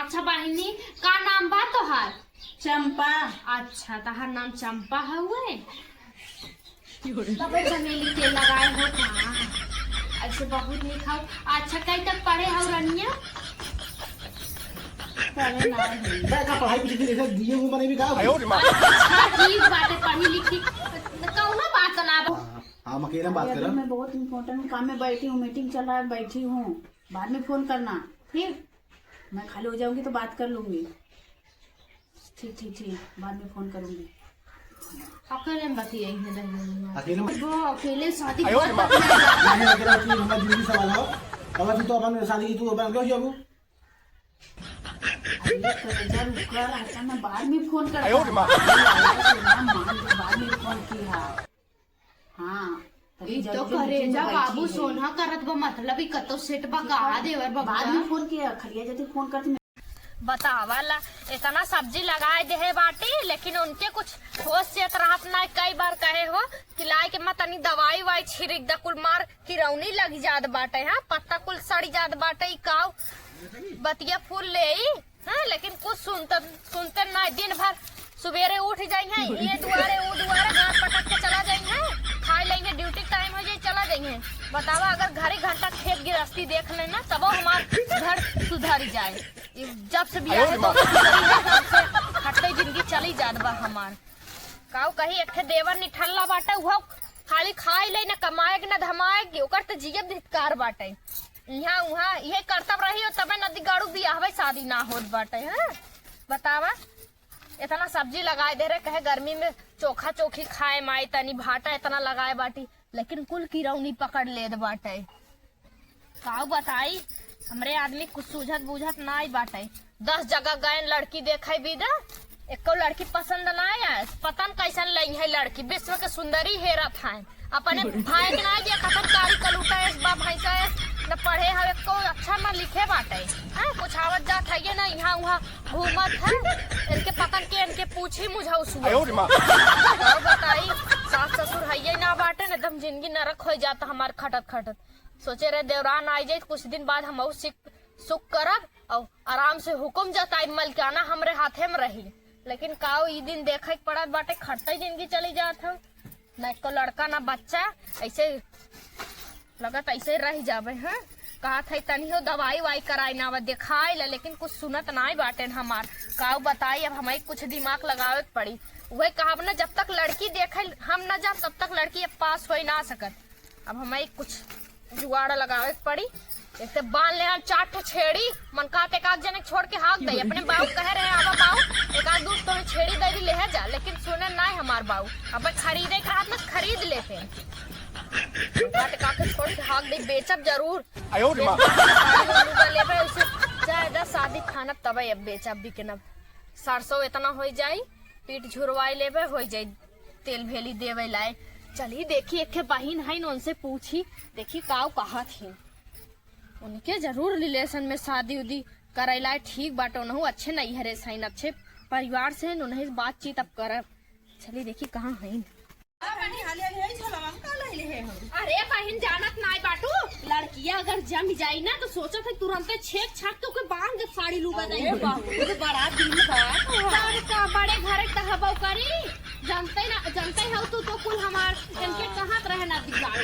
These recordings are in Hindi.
अच्छा बहिनी का नाम बा तोहार? चंपा। अच्छा तहार नाम चंपा हुए। तबे चमेली के लगाए हो का? ऐसे बहुत निक हो। अच्छा कई तक पढ़े हो रनिया? पढ़े ना है। का पढ़ाई पीछे देखा दिए मुंह बने भी का अच्छा ठीक बात है, पढ़ी लिखी कौनो बात ना। हम अकेले बात कर रहे हैं। मैं बहुत इम्पोर्टेंट काम में बैठी हूँ, मीटिंग चल रहा है, बैठी हूँ। बाद में फोन करना ठीक। मैं खाली हो जाऊंगी तो बात कर लूंगी। ठीक ठीक ठीक, बाद में फोन करूंगी। अकेले बतियाई है अकेले वो अकेले शादी नहीं अकेला तू हमारा जिंदगी सवाल हो। अब तू तो अपन शादी की तू अपन क्यों जाबू? कर मैं बाद में फोन कर बाद में फोन किया। हाँ तो करे जा बाबू सोना करत बा, मतलब कतो सेट बा गा देवर बा। बाद में फोन किया, खलिया जल्दी फोन करती। बतावाला इतना सब्जी लगाए दे है बाटी, लेकिन उनके कुछ ठोस से राहत ना। कई बार कहे हो कि लाए के मत तनी दवाई वाई छिड़क द, कुल मार किरौनी लग जात बाटे। हाँ पत्ता कुल सड़ जात बाटे। काव बतिया फूल ले हाँ, लेकिन कुछ सुनते ना। दिन भर सुबेरे उठ जाएंगे, ये दुआरे वो दुआरे घाट पटक के चला जाएंगे, खा लेंगे, ड्यूटी टाइम हो जाए चला जाएंगे। बतावा अगर घर ही घंटा खेत गृहस्थी देख लेना तब हमार घर सुधर जाए। जब से भी आए तो हटते जिंदगी चली जात बा हमार। काऊ कहीं एक देवर निठल्ला बाटे, वो खाली खाई ले, न कमाए न धमाए, ओकर तो जियत धिक्कार बाटे। यहाँ वहाँ ये करतब रही हो तबे नदी गाड़ू बियाह शादी ना होत बाटे। है बतावा इतना सब्जी लगाए दे रहे, कहे गर्मी में चोखा चोखी खाए माई तनी भाटा इतना लगाए बाटी, लेकिन कुल किरौनी पकड़ लेद बाटे। काऊ बताई हमरे आदमी कुछ सूझत बूझत ना आई बाटे। 10 जगह गए लड़की देखे भी दा, एको लड़की पसंद ना आया। पतन कैसन लई है लड़की, विश्व के सुंदरी हेरत है। अपने भाई के ना दिया कथन कारी कलूटा है बा भैंसा है, न पढ़े हवे को अच्छा न लिखे बाटे। हैं कुछ आवत जात है ना, यहाँ वहाँ घूमत है। इनके पकड़ के इनके पूछी मुझे बताई सास ससुर है ना बाटे, एकदम जिंदगी नरक हो जाता हमार खटत खटत। सोचे रहे देवरान आ जाये कुछ दिन बाद हम सुख करब और आराम से हुक्म जताई मलकाना हमरे हाथे में रही। लेकिन काओ ई दिन देखे पड़त बाटे, खटते जिंदगी चली जात हो। न को लड़का न बच्चा, ऐसे लगत ऐसे रह जावे। हैं कहा था तनी हो दवाई वाई कराई ना दिखाई ला, लेकिन कुछ सुनत ना बाटे हमार। काऊ बताई अब हमें कुछ दिमाग लगावे पड़ी। वही कहा ना जब तक लड़की देखे हम न जा तब तक लड़की पास हो ना सकत। अब हमें कुछ जुगाड़ लगावे पड़ी। एक तो बांध ले 4 छेड़ी मन का एक जने छोड़ के हाथ दे। अपने बाबू कह रहे आवा बाबू एक आध दूध तो छेड़ी दे ले जा, लेकिन सुने ना हमार बाबू। अब खरीदे के हाथ में खरीद लेते छोड़ के हाथ दे, बेचब जरूर ले शादी खाना तब अब बेचब भी के न। सरसों इतना हो जाये, पीठ झुरवाई लेवे हो जाये, तेल भेली देवे लाए। चली देखी एक बहिन है उनसे पूछी देखी काऊ कहा थी। उनके जरूर रिलेशन में शादी उदी करेला ठीक बाटे। उन्हों अच्छे नहीं है सही, अच्छे परिवार से उन्हें बातचीत अब कर। चली देखी कहाँ है। अरे बहन जानत नाई बाटू, लड़कियां अगर जम जाई ना तो सोचा था तुरंत छेक छाक के बांध के साड़ी लुगा दे। बड़ा दिन का बड़े घर कहबो करी, जानते हो तू कुल हमार इनके कहां रहे ना दिगाड़।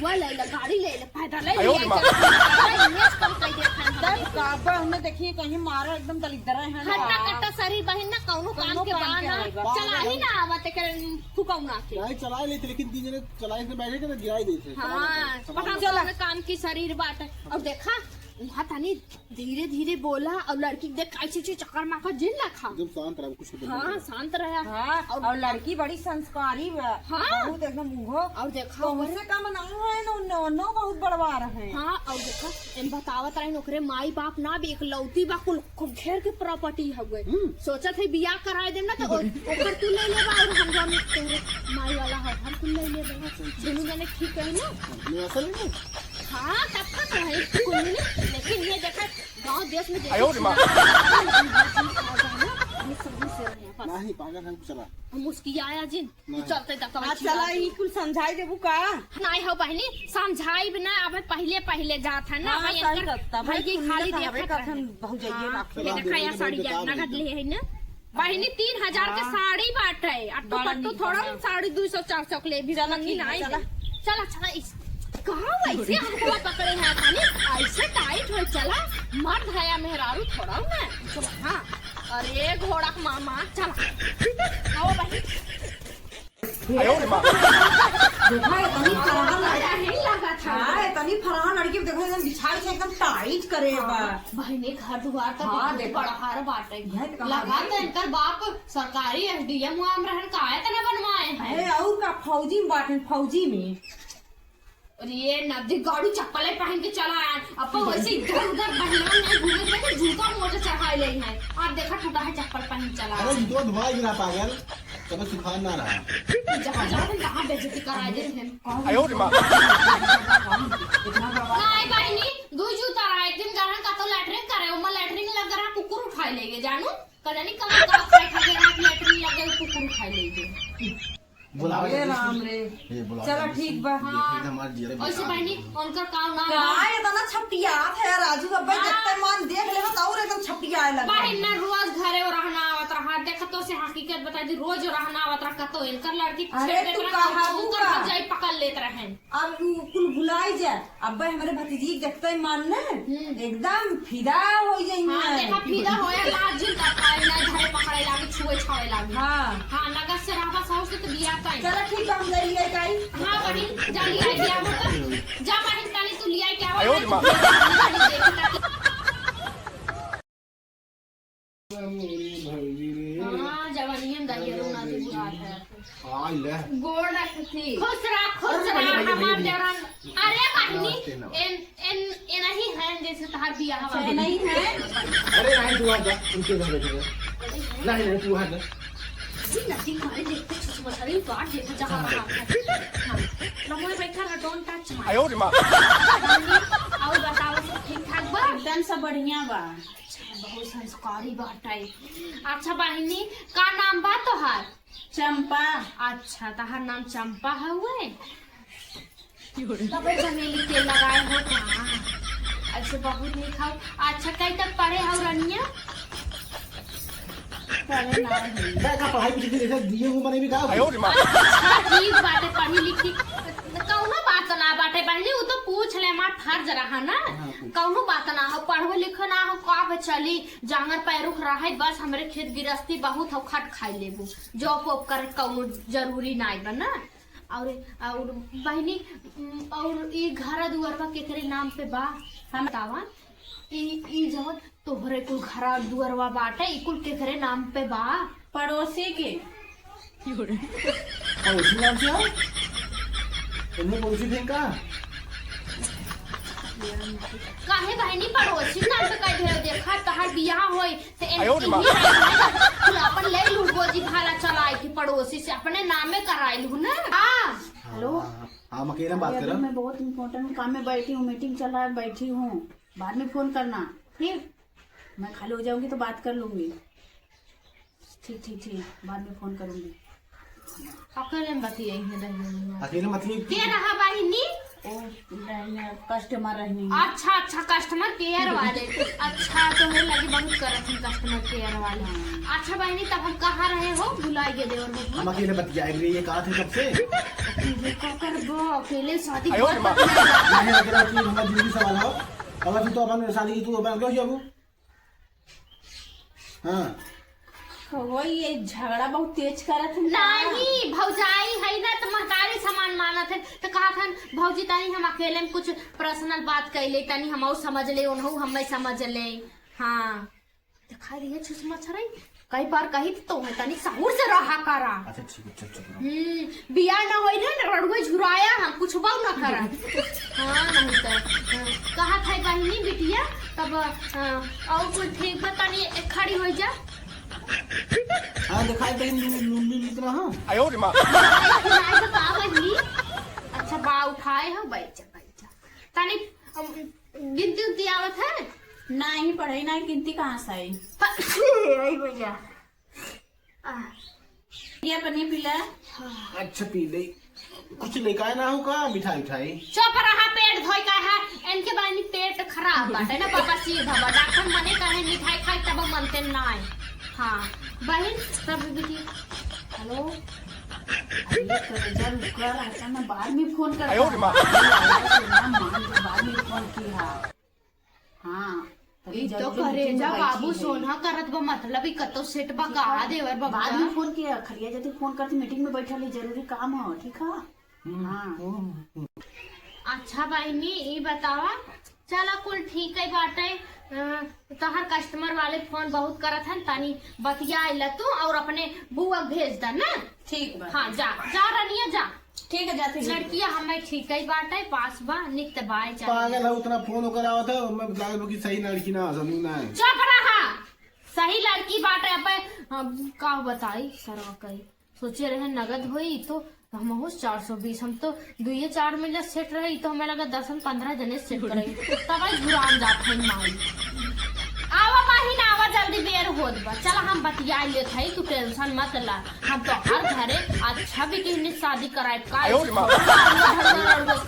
वो ले ले गाड़ी ले ले पैदल ले इन्वेस्ट कम कर दे। काबा हमने देखिए कहीं मारा एकदम दलिद्र है ना। हट्टा कट्टा सारी बहन ना कौनो काम के बाना चला ही ना आवत के फुकाउना के। नहीं चला लेते, लेकिन 3 जने चलाए के बैठे के ना गिराई देते। हां पता चला काम की शरीर बात है। और देखा यहाँ तनी धीरे धीरे बोला और लड़की देख कैसे चक्कर मार जिन रखा एकदम शांत रहा कुछ। हाँ शांत रहा। हाँ, और लड़की बड़ी संस्कारी है। हाँ बहुत एकदम उहो। और देखा उनसे काम नहीं है नो बहुत बड़वा रहे। हाँ और देखा इन बतावत रहे ओकरे माई बाप ना भी एक लौती बा कुल घेर के प्रॉपर्टी हवे। सोचा थे बियाह कराए देम ना तो ओकर तू ले लेबा और हम जाने तेरे माई वाला हम तू ले लेबा। दोनों जने ठीक है ना। असल में हाँ तब तक रहे लेकिन ये देखा गाँव देश में अपनी समझ से रहे हैं बस नहीं पागल हम चला हम उसकी आया जिन चलते तक चला ई कुल समझाई देबू का नहीं हो बहनी समझाई भी ना अब पहले पहले जात है ना भाई भाई खाली देखा बहुत जाइए ना ये देखा या साड़ी नगद ले है ना बहनी 3000 के साड़ी बाटे अट्टू पट्टू थोड़ा 250-400 के लिए भी नहीं चला चला इस कहाँ वैसे हमको पकड़े हैं खाली ऐसे टाइट हो चला मर्द है या मेहरारू थोड़ा मैं चला हाँ अरे घोड़ा का मामा चला आओ बहनी देखा इतनी फराहन नहीं लगा था इतनी फराहन लड़की देखो एकदम बिछाई से एकदम टाइट करे बा बहने घर दुआर तक हाँ, देखो बड़ा हार बाटे यह तो कहाँ लगा है? तो इनकर बाप सरकारी एसडीएम मुआम रहन काहे तना बनवाए हैं है और का फौजी में बाटे फौजी में और ये नदी गाड़ी चप्पल पहन के चला आया अब वैसे इधर उधर बहना में घूमे थे जूता मोटे चढ़ाई ले हैं और देखा टूटा है चप्पल पहन चला अरे जूतवा धुआ गिरा पागल कभी सुखान ना रहा जहाँ जाते कहाँ बेइज्जती कराए दे हैं इतना बड़ा नहीं बहनी दो जूता रहा एक दिन गरहन का तो लैटरिन करे उमा लैटरिन लग रहा कुकुर उठाई लेगे जानू कजानी कहाँ का खाई खा के रात लैटरिन लगे कुकुर उठाई लेगे बुलावे ये राम रे ये बुलावे चलो ठीक बा ये हमारे जीरे में ऐसे बहनी उनका काम ना का इतना छपटियात है राजू अब्बा जत्ते मन देख ले तो और एकदम छपटियाए लगा बहन ने रोज घरे रहना आवत रहा देखा तो से हकीकत बता दी रोज रहना आवत रहा तो इनकर लड़की अरे तू कहा उनकर जाई पकड़ लेत रहे अब कुल भुलाई जा अब्बा हमारे भतीजी देखते मन ने एकदम फिदा हो जाई हां देखा फिदा होया लाज जिन का पाए ना घरे पकड़े लागे छुए छावे लागे हां हां नगद से रहबा साहू से तो बिया पाई चलो ठीक है हम ले लिए गाई हां बहन जा लिया क्या होता जा बहन तानी तू लिया क्या होता हाँ जवानियन दाइये रोना दी बुरा है आई ले गोड़ रखती खुश रहा हमार जवान अरे बहनी इन नहीं है जैसे तहार बियाह वाला नहीं है अरे नहीं तू आ जा उनके घर बैठे नहीं तू आ जा नदी मारे देखते छुछमछरी बात देखा जहाँ रहा लमोय बैठा रहा डोंट टच माय आयो रे मां और बताओ सब ठीक ठाक बा एकदम सब बढ़िया बा बहुत संस्कारी बाटे अच्छा बहनी का नाम बा तोहार चंपा अच्छा तहार नाम चंपा हुए तबे चमेली तेल लगाए हो का ऐसे बहुत नहीं खाओ अच्छा कई तक पढ़े हो रनिया पढ़े ना है का पढ़ाई पीछे ऐसे दिए हूं बने भी का आयो रे मां अच्छा ठीक बाटे पढ़ी लिखी कौनो बात ना बाटे बहनी वो तो पूछ ले मार फर्ज रहा ना कौनो बात ना हो पढ़ो लिखो ना हो का चली जांगर पैरुख रहा बस हमरे खेत गिरस्ती बहुत हो खट खाई लेबू जॉब वॉब करे कौनो जरूरी ना बना और बहनी और ई घर दुआर का केकरे नाम पे बा हम बतावा ई जवन तोहरे कुल घर दुआरवा बाटे ई कुल केकरे नाम पे बा पड़ोसी के और उसी नाम से आओ इन्हें पड़ोसी थे का काहे बहनी पड़ोसी नाम पे कह ढेर देखा तहार बियाह होई ते तू अपन ले लू गोजी भाला चलाई थी पड़ोसी से अपने नामे कराई लू ना हां हेलो हम अकेले बात कर रहे मैं बहुत इम्पोर्टेंट काम में बैठी हूँ मीटिंग चल रहा है बैठी हूँ बाद में फोन करना ठीक मैं खाली हो जाऊंगी तो बात कर लूंगी ठीक ठीक ठीक बाद में फोन करूंगी अकेले में बतियाई है दही अकेले मतलब के रहा बहनी ओ कस्टमर रहने अच्छा अच्छा कस्टमर केयर वाले अच्छा तो मैं लगी बहुत करत हूं कस्टमर केयर वाले अच्छा बहनी तब हम कहाँ रहे हो बुलाई के देवर में हम अकेले बतियाएंगे ये कहा थे कब से ये का करबो अकेले शादी नहीं अकेला की हमारा जिंदगी सवाल हो अब तू तो अपन शादी की तू अपन क्यों जाबू हां वही ये झगड़ा बहुत तेज करत है नहीं भौजाई है ना तो महतारी सामान मानत है तो कहा था भौजी तानी हम अकेले में कुछ पर्सनल बात कर ले तानी हम और समझ ले उन्हों हम समझ ले हाँ दिखा रही है छुछ मछरई कई बार कही तो है तानी सहूर से रहा करा अच्छा ठीक है चल बिया ना होई ना रड़ुए झुराया हम कुछ बाऊ ना करा हाँ नहीं तो कहा था बहनी बिटिया तब और कुछ ठीक बतानी खड़ी हो जा हां दिखाई दे इतना हां आयो रे मां तो का बनी अच्छा बा उठाए हो बैठ जा तानी गिनती उनती आवत है नहीं पढ़ाई ना गिनती कहाँ से आई आई भैया ये पनीर पीला अच्छा पी ले कुछ लेकर ना हो का मिठाई उठाई चुप रहा पेट धोई का है इनके बानी पेट खराब बाटे ना पापा सीधा बा डॉक्टर मने कहे मिठाई खाई तब मनते ना हाँ बहन सब देखिए हेलो कर मैं बाद में फोन कर बाद में फोन किया हाँ तो करे जा बाबू सोना करत बा मतलब ही कतो सेट बा गा देवर बाबा बाद में फोन किया खलिया जल्दी फोन करती मीटिंग में बैठा ले जरूरी काम हो ठीक है हाँ अच्छा बहनी ये बतावा चला कुल ठीक है बाटे तोहर कस्टमर वाले फोन बहुत करत हन तानी बतिया आइला तू और अपने बुआ भेज दा ना ठीक बा हाँ जा जा रनिया जा ठीक है जाते लड़कियां हमें ठीक है बाटे पास बा निकत बाय जा पागल है उतना फोन करावा था मैं बता कि सही लड़की ना समझ ना है चुप रहा सही लड़की बाटे अब का बताई सरवा कही सोचे रहे नगद हुई तो हम हो 420 हम तो 2-4 मिनट सेट रही तो हमें लगा 10-15 जने सेट करेंगे तब घुरान जाते माई आवा माही ना आवा जल्दी बेर होत बा चल हम बतिया ले थई तू टेंशन मत ला हम तो हर घरे अच्छा भी की शादी कराए का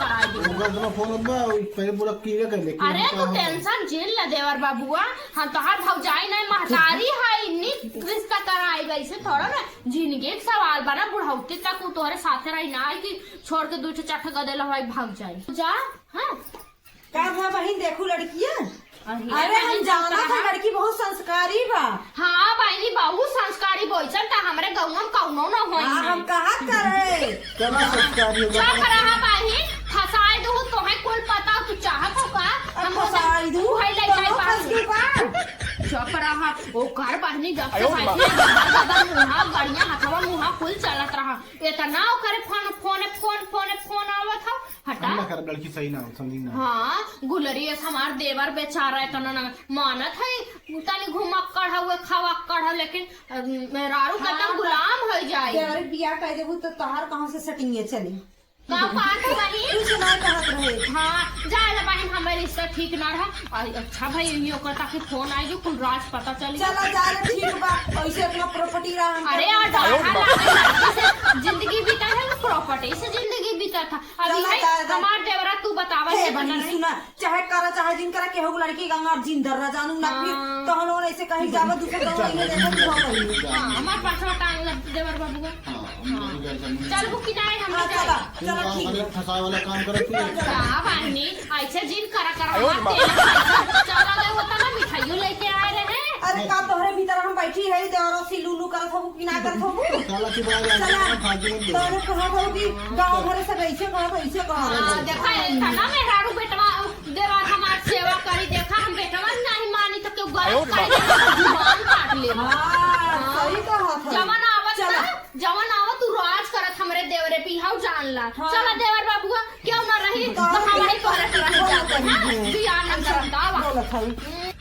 कराए दी उनका फोन बा पहले पूरा क्लियर कर ले अरे तू टेंशन झेल ला देवर बाबुआ हम तो हर भौजाई नहीं महतारी है इन्नी रिश्ता कराई गई से थोड़ा ना जिंदगी एक सवाल बना बुढ़ौती तक तू तोरे साथे रही ना आई कि छोड़ के 2-4 गदे लवाई भाग जाई जा हाँ का था बहन देखू लड़कियां अरे हम जाना था लड़की बहुत संस्कारी बा हाँ बहनी बहुत संस्कारी बोइसन ता हमरे गौवा में कौनो न होई हम कहा करे क्या संस्कारी क्या करा बहनी फसाए दू तोहे कुल पता तू चाहत हो का हम फसाई दू है ले जाई पास चुप रहा ओ कर बहनी जब से भाई मुहा गड़िया हथवा मुहा कुल चलत रहा इतना करे फोन आवत था हटा ना कर लड़की सही ना समझी ना हाँ गुलरी हमार देवर बेचारा है तना मानत है तनी घुमक्कड़ हुए खवक्कड़ लेकिन मेहरारू कदम गुलाम हो जाए देवर बिया कह देबू तो तहार कहां से सेटिंग चली का बात है बहन कुछ ना कहत रहे हाँ जाए बहन हमारे रिश्ता ठीक ना रहा अच्छा भाई यो करता कि फोन आई जो कुल राज पता चली चला जा रे ठीक बा ऐसे अपना प्रॉपर्टी रहा अरे यार लड़की से जिंदगी बीता है ना प्रॉपर्टी से जिंदगी बीता था अभी हमार देवरा तू बतावा हे बनी सुना चाहे करा चाहे जिन करा केहू लड़की गंगा जिंदर ना जानू ना फिर तो हम लोग ऐसे कहीं जावा दूसरे गांव में देखो हुआ कहीं हमार पास टांग देवर बाबू चल वो किनारे हम चला चला ठीक फंसा वाला काम करती है का बहनी ऐसे जिन करा चला गए होता ना मिठाइयों लेके आए रहे अरे का तोहरे भीतर हम बैठी है देवरो सी लुलू करत हो कि ना करत हो साला की बात है फाजी में तोहरे कहा हो कि गांव भरे से ऐसे कहा देखा तना में रारू बेटवा देवा हमार सेवा करी देखा हम बेटवा नहीं मानी तो क्यों गलत कर जुबान काट ले सही कहा था जवन आवत तू राज करत हमरे देवरे पिहाउ जान ला चला देवर बाबूआ क्यों ना रही तो हमारे तोहरे रह जाते हैं बियाह न करता